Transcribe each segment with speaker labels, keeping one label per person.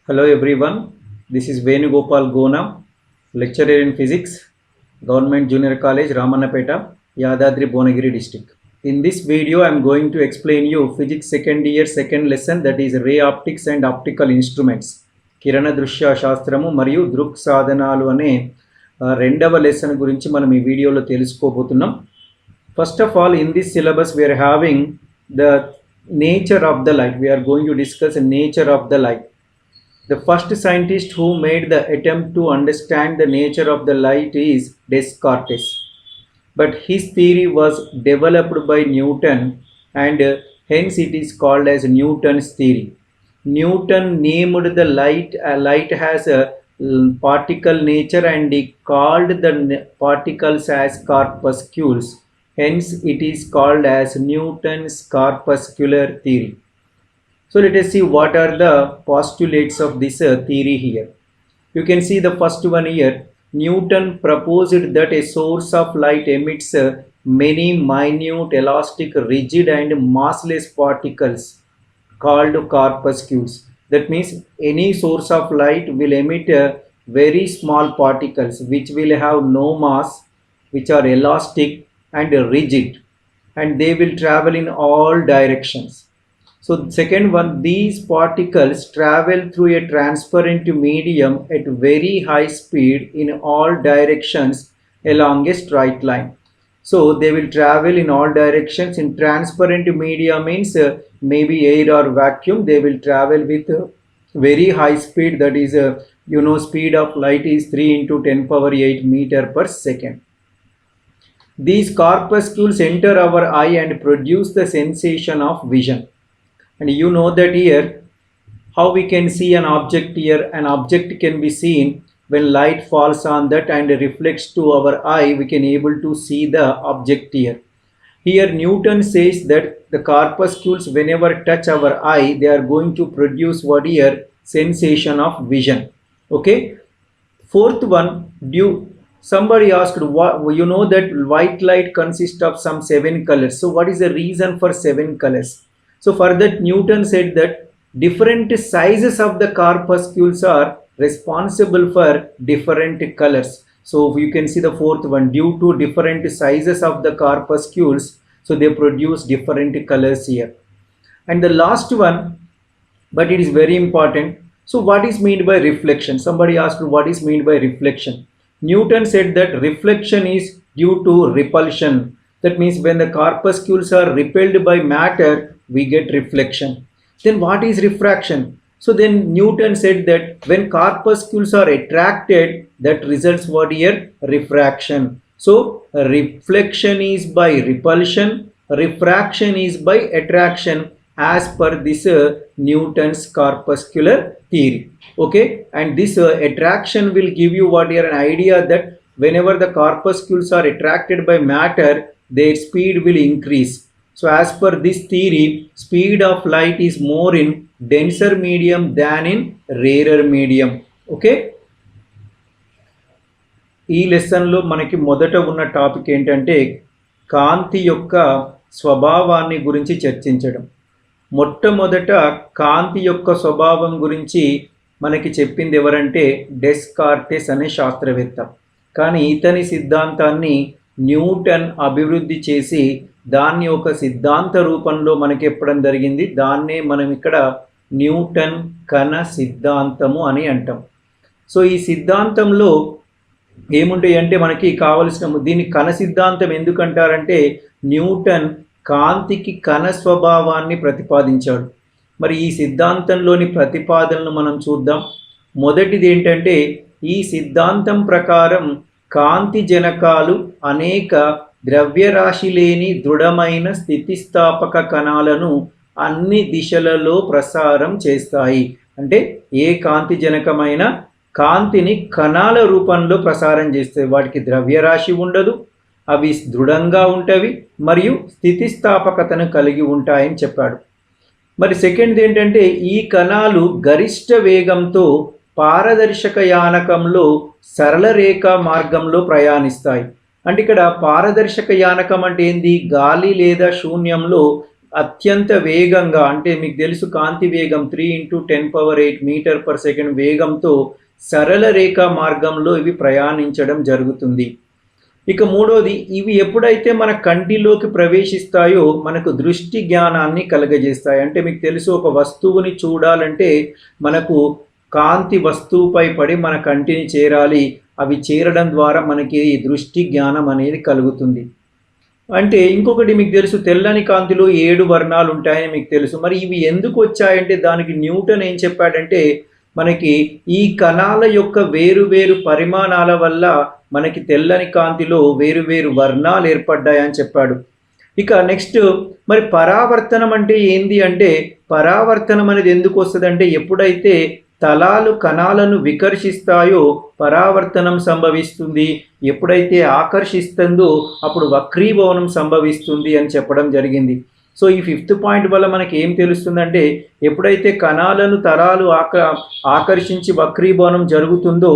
Speaker 1: Hello everyone, this is Venugopal Gona, lecturer in physics, Government Junior College, Ramannapeta, Yadadri, Bhonagiri district. In this video, I am going to explain you physics second year second lesson, that is ray optics and optical instruments. కిరణ దృశ్య శాస్త్రము మరియు దృక్ సాధనాలు అనే రెండవ lesson గురించి మనం ఈ వీడియోలో తెలుసుకోబోతున్నాం. First of all, in this syllabus we are having the nature of the light. We are going to discuss the nature of the light. The first scientist who made the attempt to understand the nature of the light is Descartes. But his theory was developed by Newton and hence it is called as Newton's theory. Newton named the light, light has a particle nature and he called the particles as corpuscles. Hence it is called as Newton's corpuscular theory. So let us see what are the postulates of this theory here. You can see the first one here. Newton proposed that a source of light emits many minute, elastic, rigid and massless particles called corpuscles. That means any source of light will emit very small particles which will have no mass, which are elastic and rigid, and they will travel in all directions. So second one, these particles travel through a transparent medium at very high speed in all directions along a straight line. So they will travel in all directions. In transparent media means maybe air or vacuum. They will travel with very high speed. That is, speed of light is 3 into 10 power 8 meter per second. These corpuscles enter our eye and produce the sensation of vision. And you know that here how we can see an object here. An object can be seen when light falls on that and reflects to our eye, we can able to see the object here. Here Newton says that the corpuscles whenever touch our eye, they are going to produce what here? Sensation of vision. Okay. Fourth one, somebody asked, what, you know that white light consists of some 7 colors. So what is the reason for 7 colors? So for that Newton said that different sizes of the corpuscles are responsible for different colors. So you can see the fourth one, due to different sizes of the corpuscles, so they produce different colors here. And the last one, but it is very important. So what is meant by reflection? Somebody asked what is meant by reflection. Newton said that reflection is due to repulsion. That means when the corpuscles are repelled by matter, we get reflection. Then what is refraction? So then Newton said that when corpuscles are attracted, that results what here? Refraction. So reflection is by repulsion, refraction is by attraction, as per this Newton's corpuscular theory. Okay, and this attraction will give you what here? An idea that whenever the corpuscles are attracted by matter, their speed will increase. So as per this theory, speed of light is more in denser medium than in rarer medium. Okay. ఈ లెసన్లో మనకి మొదట ఉన్న topic ఏంటంటే కాంతి యొక్క స్వభావాన్ని గురించి చర్చించడం. మొట్టమొదట కాంతి యొక్క స్వభావం గురించి మనకి చెప్పింది ఎవరంటే డెస్కార్టెస్ అనే శాస్త్రవేత్త. కానీ ఇతని సిద్ధాంతాన్ని న్యూటన్ అభివృద్ధి చేసి దాన్ని ఒక సిద్ధాంత రూపంలో మనకి చెప్పడం జరిగింది. దాన్నే మనం ఇక్కడ న్యూటన్ కణ సిద్ధాంతము అని అంటాం. సో ఈ సిద్ధాంతంలో ఏముంటాయి అంటే మనకి కావలసిన, దీన్ని కణ సిద్ధాంతం ఎందుకంటారంటే న్యూటన్ కాంతికి కణ స్వభావాన్ని ప్రతిపాదించాడు. మరి ఈ సిద్ధాంతంలోని ప్రతిపాదనలు మనం చూద్దాం. మొదటిది ఏంటంటే ఈ సిద్ధాంతం ప్రకారం కాంతి జనకాలు అనేక ద్రవ్యరాశి లేని దృఢమైన స్థితిస్థాపక కణాలను అన్ని దిశలలో ప్రసారం చేస్తాయి. అంటే ఏ కాంతి జనకమైన కాంతిని కణాల రూపంలో ప్రసారం చేస్తాయి. వాటికి ద్రవ్యరాశి ఉండదు, అవి దృఢంగా ఉంటవి మరియు స్థితిస్థాపకతను కలిగి ఉంటాయని చెప్పాడు. మరి సెకండ్ ఏంటంటే ఈ కణాలు గరిష్ట వేగంతో పారదర్శక యానకంలో సరళ రేఖా మార్గంలో ప్రయాణిస్తాయి. అంటే ఇక్కడ పారదర్శక యానకం అంటే ఏంది? గాలి లేదా శూన్యంలో అత్యంత వేగంగా, అంటే మీకు తెలుసు కాంతి వేగం 3 × 10⁸ మీటర్ పర్ సెకండ్ వేగంతో సరళ రేఖా మార్గంలో ఇవి ప్రయాణించడం జరుగుతుంది. ఇక మూడోది, ఇవి ఎప్పుడైతే మన కంటిలోకి ప్రవేశిస్తాయో మనకు దృష్టి జ్ఞానాన్ని కలగజేస్తాయి. అంటే మీకు తెలుసు, ఒక వస్తువుని చూడాలంటే మనకు కాంతి వస్తువుపై పడి మన కంటిని చేరాలి. అవి చేరడం ద్వారా మనకి దృష్టి జ్ఞానం అనేది కలుగుతుంది. అంటే ఇంకొకటి మీకు తెలుసు, తెల్లని కాంతిలో 7 వర్ణాలు ఉంటాయని మీకు తెలుసు. మరి ఇవి ఎందుకు వచ్చాయంటే దానికి న్యూటన్ ఏం చెప్పాడంటే, మనకి ఈ కణాల యొక్క వేరు పరిమాణాల వల్ల మనకి తెల్లని కాంతిలో వేరు వర్ణాలు ఏర్పడ్డాయని చెప్పాడు. ఇక నెక్స్ట్, మరి పరావర్తనం అంటే ఏంది అంటే, పరావర్తనం అనేది ఎందుకు వస్తుందంటే ఎప్పుడైతే తలాలు కణాలను వికర్షిస్తాయో పరావర్తనం సంభవిస్తుంది, ఎప్పుడైతే ఆకర్షిస్తుందో అప్పుడు వక్రీభవనం సంభవిస్తుంది అని చెప్పడం జరిగింది. సో ఈ 5th పాయింట్ వల్ల మనకి ఏం తెలుస్తుందంటే, ఎప్పుడైతే కణాలను తరాలు ఆకర్షించి వక్రీభవనం జరుగుతుందో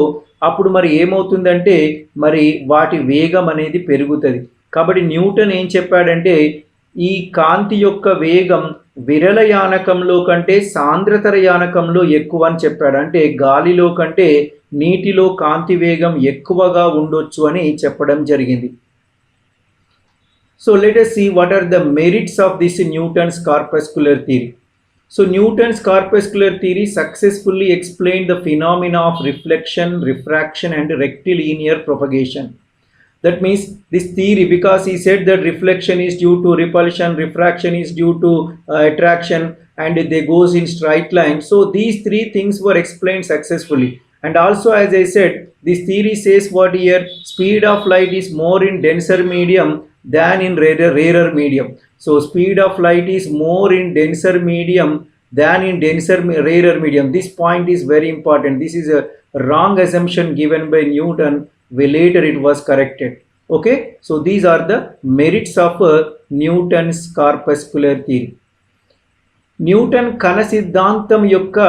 Speaker 1: అప్పుడు మరి ఏమవుతుందంటే మరి వాటి వేగం అనేది పెరుగుతుంది. కాబట్టి న్యూటన్ ఏం చెప్పాడంటే, ఈ కాంతి యొక్క వేగం విరళ యానకంలో కంటే సాంద్రతర యానకంలో ఎక్కువ అని చెప్పాడు. అంటే గాలిలో కంటే నీటిలో కాంతి వేగం ఎక్కువగా ఉండొచ్చు అని చెప్పడం జరిగింది. So let us see what are the merits of this Newton's corpuscular theory. So Newton's corpuscular theory successfully explained the phenomena of reflection, refraction and rectilinear propagation. That means this theory, because he said that reflection is due to repulsion, refraction is due to attraction, and they goes in straight line. So these three things were explained successfully. And also, as I said, this theory says what here, speed of light is more in denser medium than in rarer medium. So speed of light is more in denser medium than in rarer medium. This point is very important. This is a wrong assumption given by Newton. Later it was corrected. Okay, so these are the merits of Newton's corpuscular theory. Newton కణ సిద్ధాంతం యొక్క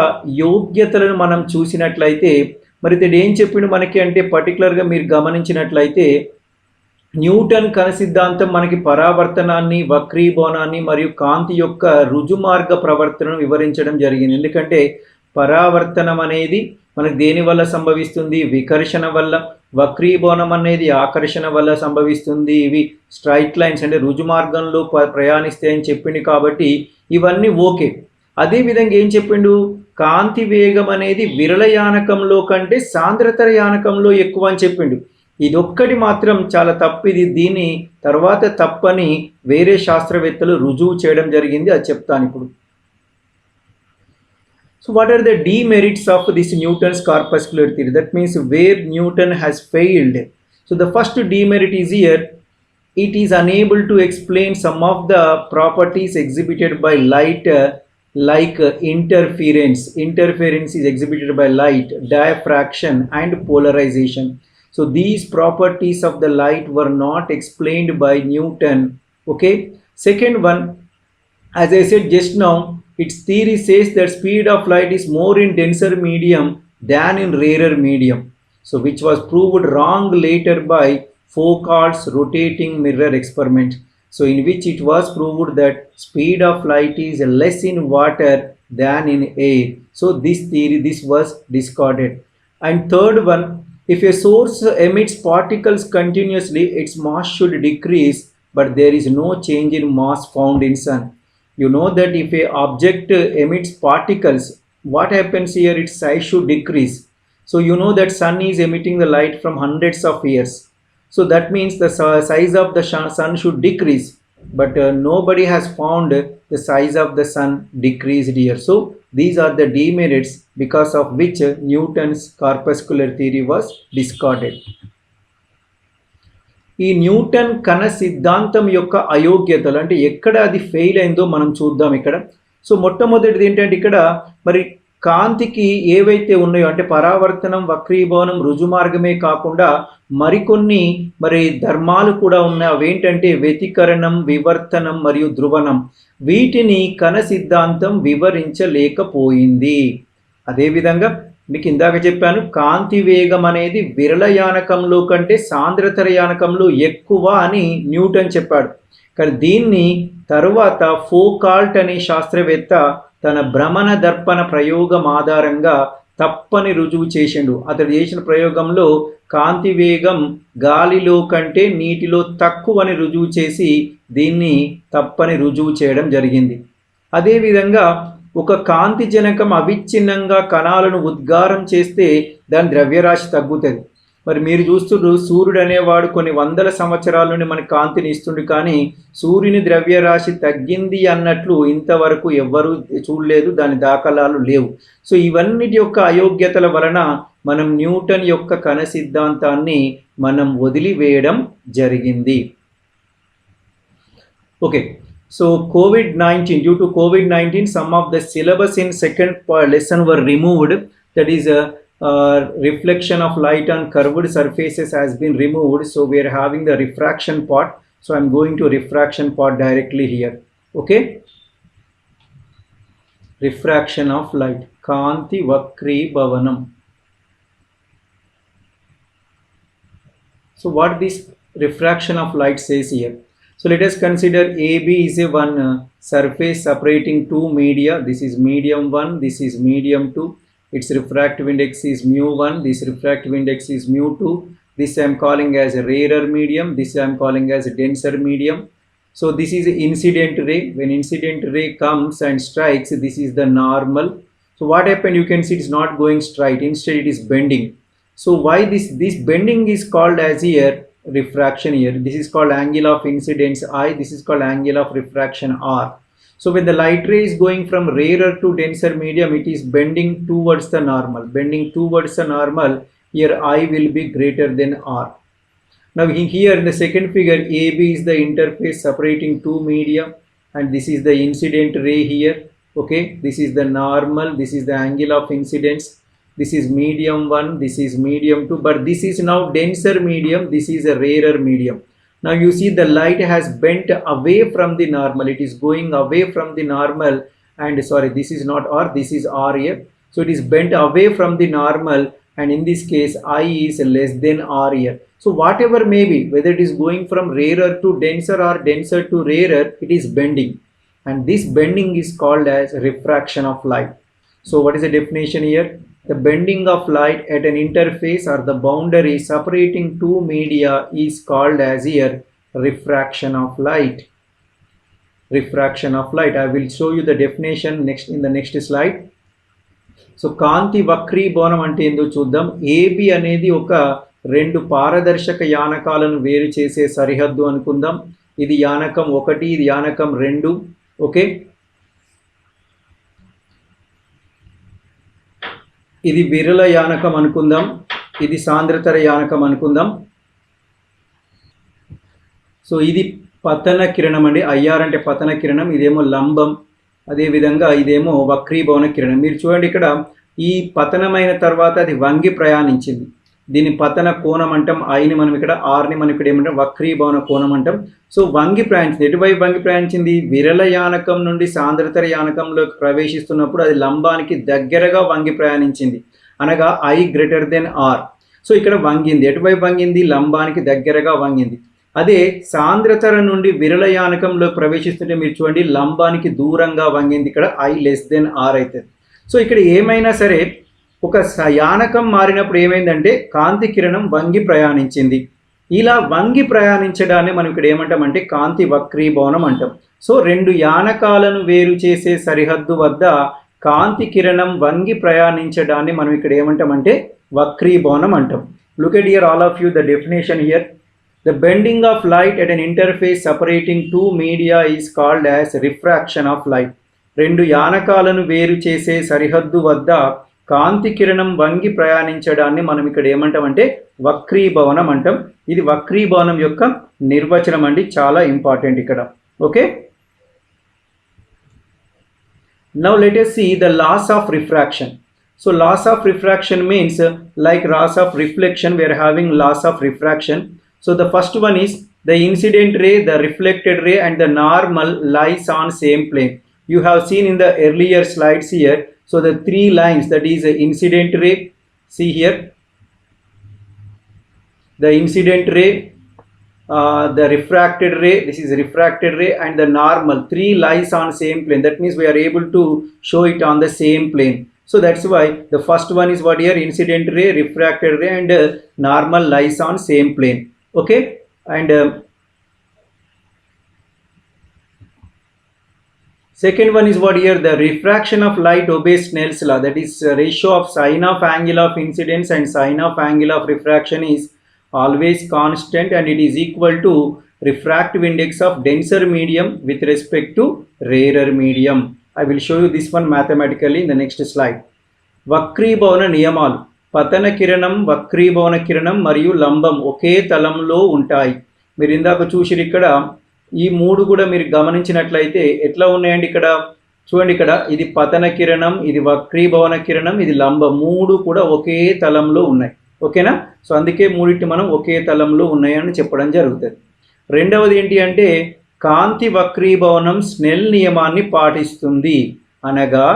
Speaker 1: యోగ్యతలను మనం చూసినట్లయితే మరి ఇది ఏం చెప్పిండు మనకి అంటే, పర్టికులర్గా మీరు గమనించినట్లయితే న్యూటన్ కణ సిద్ధాంతం మనకి పరావర్తనాన్ని, వక్రీభవనాన్ని మరియు కాంతి యొక్క రుజుమార్గ ప్రవర్తనను వివరించడం జరిగింది. ఎందుకంటే పరావర్తనం అనేది మనకు దేని వల్ల సంభవిస్తుంది, వికర్షణ వల్ల. వక్రీభవనం అనేది ఆకర్షణ వల్ల సంభవిస్తుంది. ఇవి స్ట్రైట్ లైన్స్ అంటే రుజుమార్గంలో ప్రయాణిస్తాయని చెప్పిండు. కాబట్టి ఇవన్నీ ఓకే. అదేవిధంగా ఏం చెప్పిండు, కాంతి వేగం అనేది విరళ యానకంలో కంటే సాంద్రతర యానకంలో ఎక్కువ అని చెప్పిండు. ఇదొక్కటి మాత్రం చాలా తప్పిది. దీని తర్వాత తప్పని వేరే శాస్త్రవేత్తలు రుజువు చేయడం జరిగింది. అది చెప్తాను ఇప్పుడు. So what are the demerits of this Newton's corpuscular theory? That means where Newton has failed. So the first demerit is here, it is unable to explain some of the properties exhibited by light, like interference. Interference is exhibited by light, diffraction and polarization. So these properties of the light were not explained by Newton. Okay. Second one, as I said just now, its theory says that speed of light is more in denser medium than in rarer medium. So which was proved wrong later by Foucault's rotating mirror experiment. So in which it was proved that speed of light is less in water than in air. So this theory, this was discarded. And third one, if a source emits particles continuously, its mass should decrease, but there is no change in mass found in sun. You know that if a object emits particles, what happens here, its size should decrease. So you know that sun is emitting the light from hundreds of years. So that means the size of the sun should decrease, but nobody has found the size of the sun decreased here. So these are the demerits because of which Newton's corpuscular theory was discarded. ఈ Newton కణ సిద్ధాంతం యొక్క అయోగ్యతలు అంటే ఎక్కడ అది fail అయిందో మనం చూద్దాం ఇక్కడ. సో మొట్టమొదటిది ఏంటంటే, ఇక్కడ మరి కాంతికి ఏవైతే ఉన్నాయో అంటే పరావర్తనం, వక్రీభవనం, రుజుమార్గమే కాకుండా మరికొన్ని మరి ధర్మాలు కూడా ఉన్నాయి. అవేంటంటే వ్యతికరణం, వివర్తనం మరియు ధ్రువణం. వీటిని కణ సిద్ధాంతం వివరించలేకపోయింది. అదేవిధంగా మీకు ఇందాక చెప్పాను, కాంతి వేగం అనేది విరళ యానకంలో కంటే సాంద్రతర యానకంలో ఎక్కువ అని న్యూటన్ చెప్పాడు. కానీ దీన్ని తరువాత ఫోకాల్ట్ అనే శాస్త్రవేత్త తన భ్రమణ దర్పణ ప్రయోగం ఆధారంగా తప్పని రుజువు చేసిండు. అతడు చేసిన ప్రయోగంలో కాంతి వేగం గాలిలో కంటే నీటిలో తక్కువని రుజువు చేసి దీన్ని తప్పని రుజువు చేయడం జరిగింది. అదేవిధంగా ఒక కాంతి జనకం అవిచ్ఛిన్నంగా కణాలను ఉద్గారం చేస్తే దాని ద్రవ్యరాశి తగ్గుతుంది. మరి మీరు చూస్తున్నారు, సూర్యుడు అనేవాడు కొన్ని వందల సంవత్సరాల నుండి మనకి కాంతిని ఇస్తుండు, కానీ సూర్యుని ద్రవ్యరాశి తగ్గింది అన్నట్లు ఇంతవరకు ఎవ్వరూ చూడలేదు, దాని దాఖలాలు లేవు. సో ఇవన్నిటి యొక్క అయోగ్యతల వలన మనం న్యూటన్ యొక్క కణ సిద్ధాంతాన్ని మనం వదిలివేయడం జరిగింది. Okay, so COVID-19, due to COVID-19, some of the syllabus in second lesson were removed. That is reflection of light on curved surfaces has been removed. So we are having the refraction part. So I'm going to refraction part directly here. Okay. Refraction of light. Kanti Vakri Bhavanam. So what this refraction of light says here? So let us consider AB is a one surface separating two media. This is medium 1, this is medium 2. Its refractive index is mu1, this refractive index is mu2. This I am calling as a rarer medium, this I am calling as a denser medium. So this is incident ray. When incident ray comes and strikes, this is the normal. So what happened? You can see it is not going straight, instead it is bending. So why this bending is called as here refraction here. This is called angle of incidence I, this is called angle of refraction R. So when the light ray is going from rarer to denser medium, it is bending towards the normal. Bending towards the normal, here I will be greater than R. Now here in the second figure, AB is the interface separating two media, and this is the incident ray here. Okay, this is the normal, this is the angle of incidence. This is medium 1, this is medium 2, but this is now denser medium, this is a rarer medium. Now you see the light has bent away from the normal, it is going away from the normal, and sorry, this is not R, this is R here. So it is bent away from the normal, and in this case I is less than R here. So whatever may be, whether it is going from rarer to denser or denser to rarer, it is bending, and this bending is called as refraction of light. So what is the definition here? The bending of light at an interface or the boundary separating two media is called as here refraction of light. Refraction of light. I will show you the definition next in the next slide. So కాంతి వక్రీభవనం అంటే ఏందో చూద్దాం. AB అనేది ఒక రెండు పారదర్శక యానకాలను వేరు చేసే సరిహద్దు అనుకుందాం. ఇది యానకం 1, ఇది యానకం 2. ఓకే, ఇది విరళ యానకం అనుకుందాం, ఇది సాంద్రతర యానకం అనుకుందాం. సో ఇది పతన కిరణం అండి, IR అంటే పతన కిరణం, ఇదేమో లంబం, అదేవిధంగా ఇదేమో వక్రీభవన కిరణం. మీరు చూడండి, ఇక్కడ ఈ పతనమైన తర్వాత అది వంగి ప్రయాణించింది, దీని పతన కోణం అంటాం, ఐని మనం ఇక్కడ, ఆర్ని మనం ఇక్కడ ఏమంటాం వక్రీభవన కోణం అంటాం. సో వంగి ప్రయాణించింది, ఎటువైపు వంగి ప్రయాణించింది? విరళ యానకం నుండి సాంద్రతర యానకంలోకి ప్రవేశిస్తున్నప్పుడు అది లంబానికి దగ్గరగా వంగి ప్రయాణించింది, అనగా I greater than R. So ఇక్కడ వంగింది, ఎటువైపు వంగింది? లంబానికి దగ్గరగా వంగింది. అదే సాంద్రతర నుండి విరళ యానకంలోకి ప్రవేశిస్తుంటే మీరు చూడండి లంబానికి దూరంగా వంగింది, ఇక్కడ I లెస్ దెన్ R అవుతుంది. సో ఇక్కడ ఏమైనా సరే ఒక యానకం మారినప్పుడు ఏమైందంటే కాంతి కిరణం వంగి ప్రయాణించింది. ఇలా వంగి ప్రయాణించడాన్ని మనం ఇక్కడ ఏమంటామంటే కాంతి వక్రీభవనం అంటాం. సో రెండు యానకాలను వేరు చేసే సరిహద్దు వద్ద కాంతి కిరణం వంగి ప్రయాణించడాన్ని మనం ఇక్కడ ఏమంటామంటే వక్రీభవనం అంటాం. Look at here all of you the definition here. The bending of light at an interface separating two media is called as refraction of light. రెండు యానకాలను వేరు చేసే సరిహద్దు వద్ద కాంతి కిరణం వంగి ప్రయాణించడాన్ని మనం ఇక్కడ ఏమంటామంటే వక్రీభవనం అంటాం. ఇది వక్రీభవనం యొక్క నిర్వచనం అండి, చాలా ఇంపార్టెంట్ ఇక్కడ. Okay, now let us see the laws of refraction. So laws of refraction means like laws of reflection, we are having laws of refraction. So the first one is the incident ray, the reflected ray and the normal lies on same plane. You have seen in the earlier slides here. So the three lines, that is the incident ray, see here, the incident ray, the refracted ray, this is refracted ray, and the normal, three lies on same plane. That means we are able to show it on the same plane. So that's why the first one is what here, incident ray, refracted ray, and normal lies on same plane. Okay, and second one is what here, the refraction of light obeys Snell's law. That is ratio of sine of angle of incidence and sine of angle of refraction is always constant, and it is equal to refractive index of denser medium with respect to rarer medium. I will show you this one mathematically in the next slide. వక్రీభవన నియమాలు. పతన కిరణం, వక్రీభవన కిరణం మరియు లంబం ఒకే తలంలో ఉంటాయి. మీరు ఇందాక చూసిరు ఇక్కడ ఈ మూడు కూడా మీరు గమనించినట్లయితే ఎట్లా ఉన్నాయండి ఇక్కడ చూడండి. ఇక్కడ ఇది పతన కిరణం, ఇది వక్రీభవన కిరణం, ఇది లంబం, మూడు కూడా ఒకే తలంలో ఉన్నాయి. ఓకేనా? సో అందుకే మూడింటి మనం ఒకే తలంలో ఉన్నాయని చెప్పడం జరుగుతుంది. రెండవది ఏంటి అంటే కాంతి వక్రీభవనం స్నెల్ నియమాన్ని పాటిస్తుంది. అనగా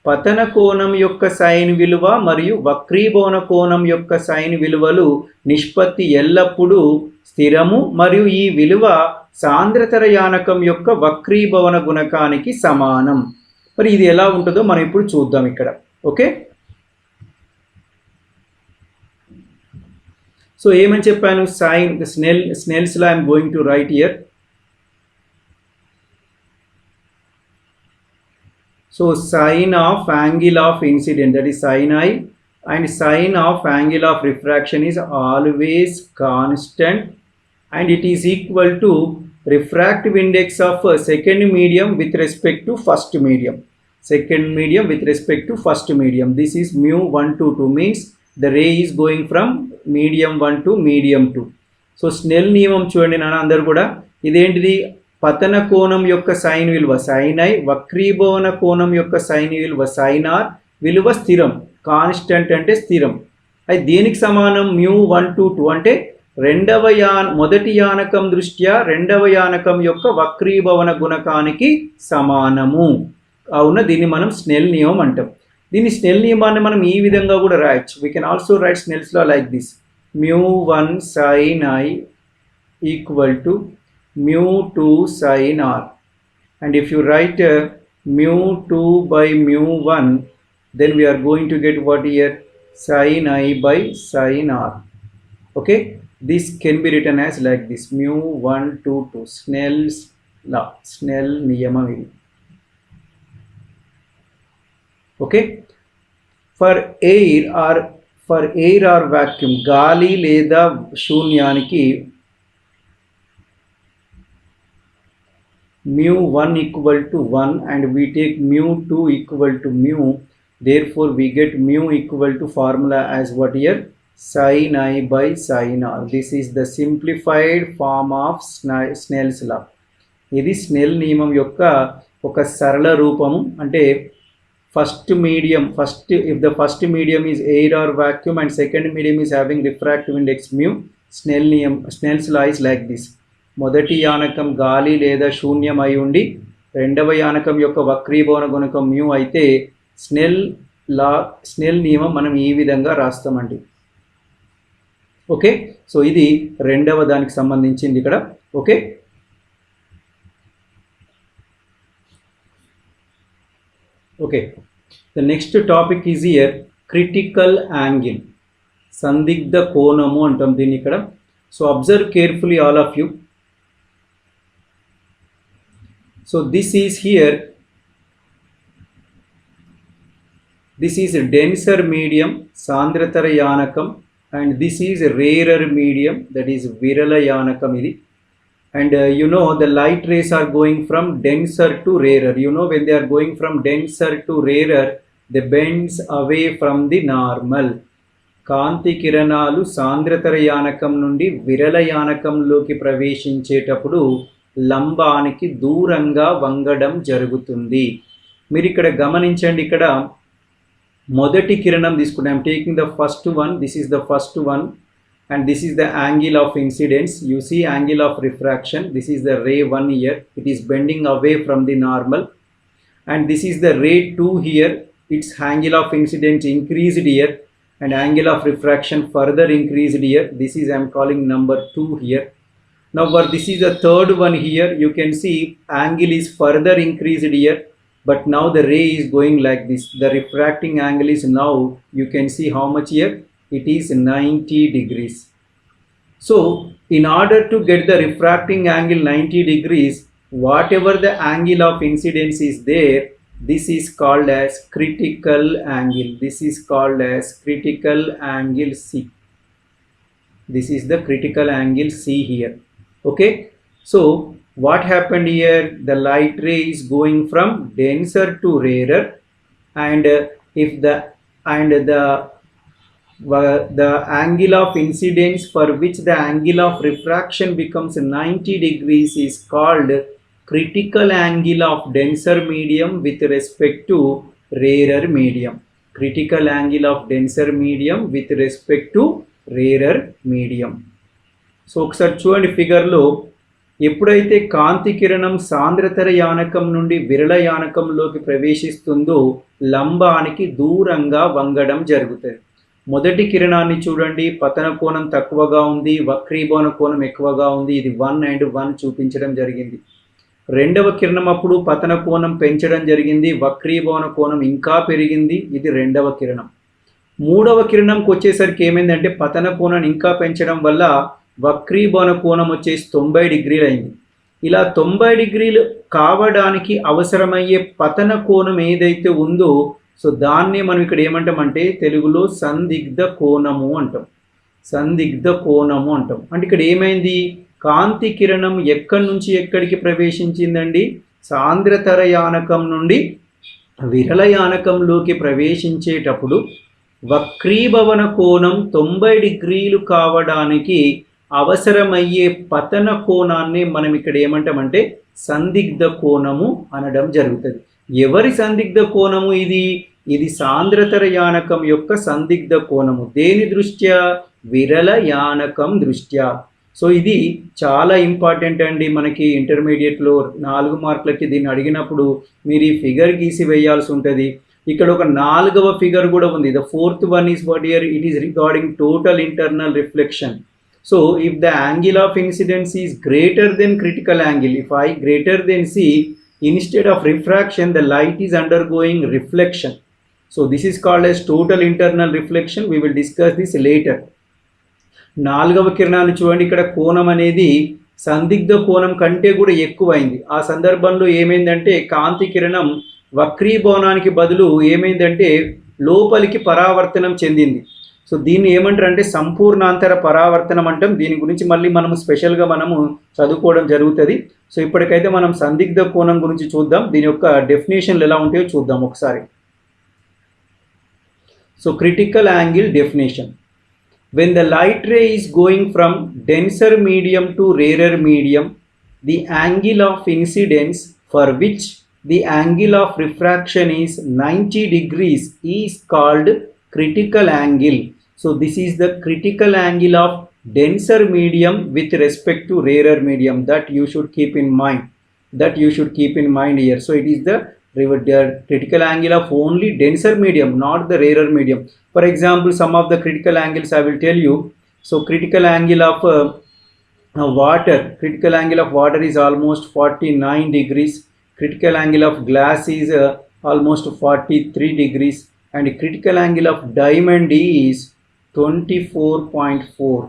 Speaker 1: పతన కోణం యొక్క సైన్ విలువ మరియు వక్రీభవన కోణం యొక్క సైన్ విలువలు నిష్పత్తి ఎల్లప్పుడూ స్థిరము మరియు ఈ విలువ సాంద్రతర యానకం యొక్క వక్రీభవన గుణకానికి సమానం. మరి ఇది ఎలా ఉంటుందో మనం ఇప్పుడు చూద్దాం ఇక్కడ. ఓకే, సో ఏమని చెప్పాను, sine Snell's law I'm going to write here. So sine of angle of incidence, that is sin I, and sine of angle of refraction is always constant, and it is equal to refractive index of second medium with respect to first medium. Second medium with respect to first medium. This is mu 1 to 2, means the ray is going from medium 1 to medium 2. So Snell నియమం చూడండి నాన్న అందరు కూడా, ఇదేంటిది పతన కోణం యొక్క sign విలువ సైన్ ఐ, వక్రీభవన కోణం యొక్క సైన్ విలువ సైన్ ఆర్, విలువ స్థిరం, కాన్స్టెంట్ అంటే స్థిరం. అది దేనికి సమానం, మ్యూ 1 to 2 అంటే మొదటి యానకం దృష్ట్యా రెండవ యానకం యొక్క వక్రీభవన గుణకానికి సమానము. అవున దీన్ని మనం స్నెల్ నియమం అంటాం. దీని స్నెల్ నియమాన్ని మనం ఈ విధంగా కూడా రాయొచ్చు. We can also right Snell's law like this, mu 1 sin I equal to mu 2 sin r, and if you write mu 2 by mu 1, then we are going to get what here, sin I by sin r. Okay, this can be written as like this, mu 1 to 2, Snell's law, Snell niyamam. Okay, for air or vacuum, గాలి లేదా శూన్యానికి mu 1 equal to 1 and we take mu 2 equal to mu, therefore we get mu equal to formula as what here, sin I by sin r. This is the simplified form of Snell's law. ఇది Snell నియమం యొక్క ఒక సరళ రూపము. అంటే first if the first medium is air or vacuum and second medium is having refractive index mu, Snell's law is like this. మొదటి యానకం గాలి లేదా శూన్యం అయి ఉండి రెండవ యానకం యొక్క వక్రీభవన గుణకం మ్యూ అయితే స్నెల్ నియమం మనం ఈ విధంగా రాస్తామండి. ఓకే, సో ఇది రెండవ దానికి సంబంధించింది ఇక్కడ. Okay, okay, the next topic is here critical angle. సందిగ్ధ కోణము అంటాం దీన్ని ఇక్కడ. So observe carefully all of you. So this is here, this is a denser medium, Sandratara Yanakam, and this is a rarer medium, that is Virala Yanakam. And you know the light rays are going from denser to rarer. You know when they are going from denser to rarer, they bends away from the normal. కాంతి కిరణాలు సాంద్రతర యానకం నుండి విరల యానకంలోకి ప్రవేశించేటప్పుడు లంబానికి దూరంగా వంగడం జరుగుతుంది. మీరు ఇక్కడ గమనించండి, ఇక్కడ మొదటి కిరణం తీసుకుంటే I'm taking the first one, this is the first one, and this is the angle of incidence. You see angle of refraction, this is the ray 1 here, it is bending away from the normal, and this is the ray 2 here, its angle of incidence increased here and angle of refraction further increased here. This is I am calling number 2 here. Now this is the third one here. You can see angle is further increased here, but now the ray is going like this. The refracting angle is now, you can see how much here, it is 90 degrees. So in order to get the refracting angle 90 degrees, whatever the angle of incidence is there, this is called as critical angle. This is called as critical angle C. This is the critical angle C here. Okay, so what happened here, the light ray is going from denser to rarer, and if the angle of incidence for which the angle of refraction becomes 90 degrees is called critical angle of denser medium with respect to rarer medium. Critical angle of denser medium with respect to rarer medium. So ఒకసారి చూడండి ఫిగర్లో, ఎప్పుడైతే కాంతి కిరణం సాంద్రతర యానకం నుండి విరళ యానకంలోకి ప్రవేశిస్తుందో లంబానికి దూరంగా వంగడం జరుగుతుంది. మొదటి కిరణాన్ని చూడండి, పతన కోణం తక్కువగా ఉంది, వక్రీభవన కోణం ఎక్కువగా ఉంది. ఇది 1 and 1 చూపించడం జరిగింది. రెండవ కిరణం అప్పుడు పతన కోణం పెంచడం జరిగింది, వక్రీభవన కోణం ఇంకా పెరిగింది. ఇది రెండవ కిరణం. మూడవ కిరణంకి వచ్చేసరికి ఏమైందంటే పతన కోణాన్ని ఇంకా పెంచడం వల్ల వక్రీభవన కోణం వచ్చేసి 90 డిగ్రీలు అయింది. ఇలా 90 డిగ్రీలు కావడానికి అవసరమయ్యే పతన కోణం ఏదైతే ఉందో, సో దాన్నే మనం ఇక్కడ ఏమంటామంటే తెలుగులో సందిగ్ధ కోణము అంటాం. సందిగ్ధ కోణము అంటాం. అంటే ఇక్కడ ఏమైంది, కాంతి కిరణం ఎక్కడి నుంచి ఎక్కడికి ప్రవేశించిందండి, సాంద్రతర యానకం నుండి విరళ యానకంలోకి ప్రవేశించేటప్పుడు వక్రీభవన కోణం 90 డిగ్రీలు కావడానికి అవసరమయ్యే పతన కోణాన్ని మనం ఇక్కడ ఏమంటామంటే సందిగ్ధ కోణము అనడం జరుగుతుంది. ఎవరి సందిగ్ధ కోణము ఇది? ఇది సాంద్రతర యానకం యొక్క సందిగ్ధ కోణము. దేని దృష్ట్యా? విరళ యానకం దృష్ట్యా. సో ఇది చాలా ఇంపార్టెంట్ అండి. మనకి ఇంటర్మీడియట్లో 4 మార్కులకి దీన్ని అడిగినప్పుడు మీరు ఈ ఫిగర్ గీసి వేయాల్సి ఉంటుంది. ఇక్కడ ఒక 4వ ఫిగర్ కూడా ఉంది. The 4th one is what here, it is regarding total internal reflection. So if the angle of incidence is greater than critical angle, if I greater than C, instead of refraction the light is undergoing reflection. So this is called as total internal reflection. We will discuss this later. 4వ కిరణాన్ని చూడండి, ఇక్కడ కోణం అనేది సందిగ్ధ కోణం కంటే కూడా ఎక్కువైంది. ఆ సందర్భంలో ఏమైందంటే కాంతి కిరణం వక్రీభవనానికి బదులు ఏమైందంటే లోపలికి పరావర్తనం చెందింది. సో దీన్ని ఏమంటారు అంటే సంపూర్ణాంతర పరావర్తనం అంటాం. దీని గురించి మళ్ళీ మనము స్పెషల్గా మనము చదువుకోవడం జరుగుతుంది. సో ఇప్పటికైతే మనం సందిగ్ధ కోణం గురించి చూద్దాం. దీని యొక్క డెఫినేషన్లు ఎలా ఉంటాయో చూద్దాం ఒకసారి. So critical angle definition. When the light ray is going from denser medium to rarer medium, the angle of incidence for which the angle of refraction is 90 degrees is called critical angle. So this is the critical angle of denser medium with respect to rarer medium. That you should keep in mind. That you should keep in mind here. So it is the critical angle of only denser medium, not the rarer medium. For example, some of the critical angles I will tell you. So critical angle of water. Critical angle of water is almost 49 degrees. Critical angle of glass is almost 43 degrees. And critical angle of diamond is 24.4.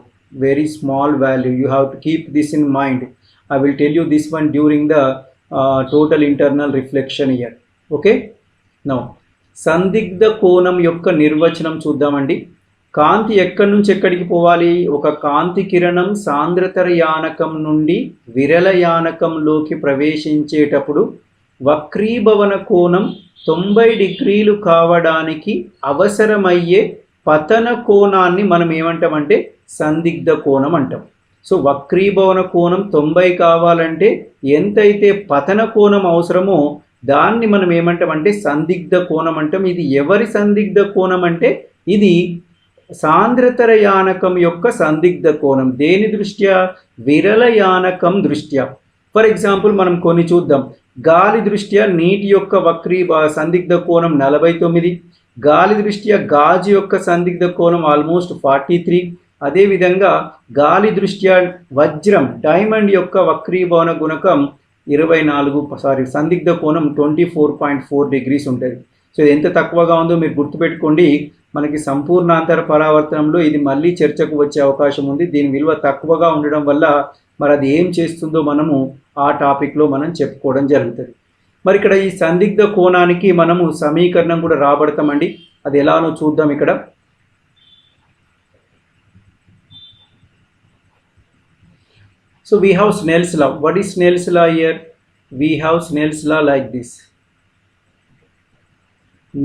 Speaker 1: Very small value. You have to keep this in mind. I will tell you this one during the total internal reflection here. Okay. Now సందిగ్ధ కోణం యొక్క నిర్వచనం చూద్దామండి. కాంతి ఎక్కడి నుంచి ఎక్కడికి పోవాలి? ఒక కాంతి కిరణం సాంద్రతర యానకం నుండి విరళ యానకంలోకి ప్రవేశించేటప్పుడు వక్రీభవన కోణం 90 డిగ్రీలు కావడానికి అవసరమయ్యే పతన కోణాన్ని మనం ఏమంటామంటే సందిగ్ధ కోణం అంటాం. సో వక్రీభవన కోణం 90 కావాలంటే ఎంతైతే పతన కోణం అవసరమో దాన్ని మనం ఏమంటామంటే సందిగ్ధ కోణం అంటాం. ఇది ఎవరి సందిగ్ధ కోణం అంటే ఇది సాంద్రతర యానకం యొక్క సందిగ్ధ కోణం. దేని దృష్ట్యా? విరళ యానకం దృష్ట్యా. ఫర్ ఎగ్జాంపుల్ మనం కొన్ని చూద్దాం. గాలి దృష్ట్యా నీటి యొక్క సందిగ్ధ కోణం 49, గాలి దృష్ట్యా గాజు యొక్క సందిగ్ధ కోణం ఆల్మోస్ట్ 43, అదేవిధంగా గాలి దృష్ట్యా వజ్రం డైమండ్ యొక్క వక్రీభవన గుణకం సందిగ్ధ కోణం 24.4 డిగ్రీస్ ఉంటుంది. సో ఎంత తక్కువగా ఉందో మీరు గుర్తుపెట్టుకోండి. మనకి సంపూర్ణాంతర పరావర్తనంలో ఇది మళ్ళీ చర్చకు వచ్చే అవకాశం ఉంది. దీని విలువ తక్కువగా ఉండడం వల్ల మరి అది ఏం చేస్తుందో మనము ఆ టాపిక్లో మనం చెప్పుకోవడం జరుగుతుంది. మరి ఇక్కడ ఈ సందిగ్ధ కోణానికి మనము సమీకరణం కూడా రాబడతామండి. అది ఎలానో చూద్దాం. ఇక్కడ so we have Snell's law. What is Snell's law here? We have Snell's law like this: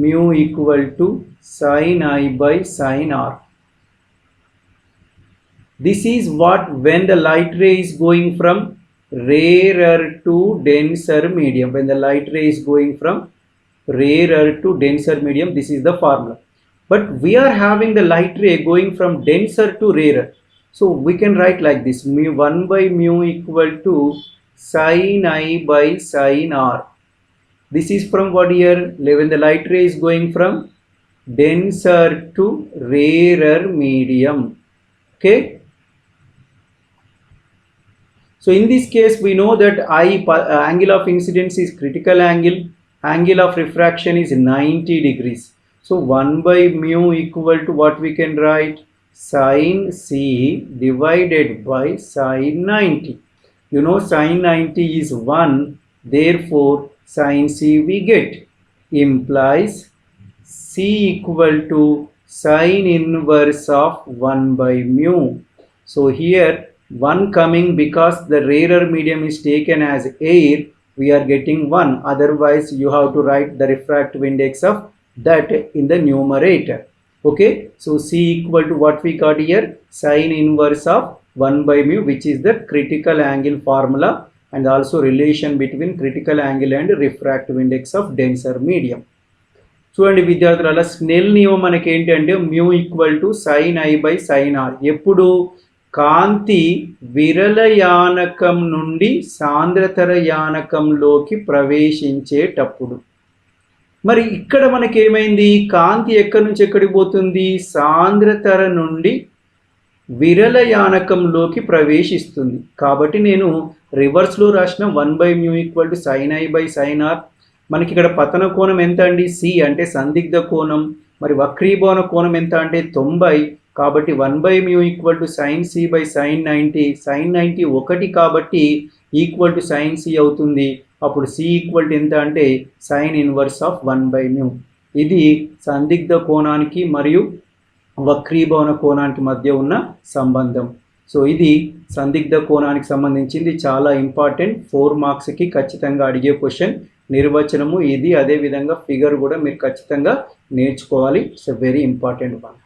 Speaker 1: mu equal to sin I by sin R. This is what when the light ray is going from rarer to denser medium. When the light ray is going from rarer to denser medium, this is the formula. But we are having the light ray going from denser to rarer. So we can write like this: mu 1 by mu equal to sin I by sin R. This is from what here? When the light ray is going from denser to rarer medium. Okay. So in this case we know that angle of incidence is critical angle. Angle of refraction is 90 degrees. So 1 by mu equal to what we can write? Sin C divided by sin 90. You know sin 90 is 1. Therefore sin C we get implies C equal to sin inverse of 1 by mu. So here 1 coming because the rarer medium is taken as air, we are getting 1. Otherwise you have to write the refractive index of that in the numerator. Okay, so C equal to what we got here? Sin inverse of 1 by mu, which is the critical angle formula and also relation between critical angle and refractive index of denser medium. చూడండి విద్యార్థుల Snell నియమం మనకి ఏంటంటే mu equal to sin I by sin R. ఎప్పుడు కాంతి విరల యానకం నుండి సాంద్రతర యానకంలోకి ప్రవేశించేటప్పుడు. మరి ఇక్కడ మనకి ఏమైంది? కాంతి ఎక్కడి నుంచి ఎక్కడికి పోతుంది? సాంద్రతర నుండి విరల యానకంలోకి ప్రవేశిస్తుంది. కాబట్టి నేను రివర్స్లో రాసిన 1 by mu equal to sin I by sin R. మనకి ఇక్కడ పతన కోణం ఎంత అండి? C అంటే సందిగ్ధ కోణం. మరి వక్రీభవన కోణం ఎంత అంటే 90. కాబట్టి 1 by mu equal to sin C by sin 90. sin 90 1 కాబట్టి ఈక్వల్ టు sin C అవుతుంది. అప్పుడు C ఈక్వల్ టు ఎంత అంటే sin inverse of 1 by mu. ఇది సందిగ్ధ కోణానికి మరియు వక్రీభవన కోణానికి మధ్య ఉన్న సంబంధం. సో ఇది సందిగ్ధ కోణానికి సంబంధించింది, చాలా ఇంపార్టెంట్. 4 మార్క్స్కి ఖచ్చితంగా అడిగే క్వశ్చన్. నిర్వచనము ఇది, అదేవిధంగా ఫిగర్ కూడా మీరు ఖచ్చితంగా నేర్చుకోవాలి. It's a very important one.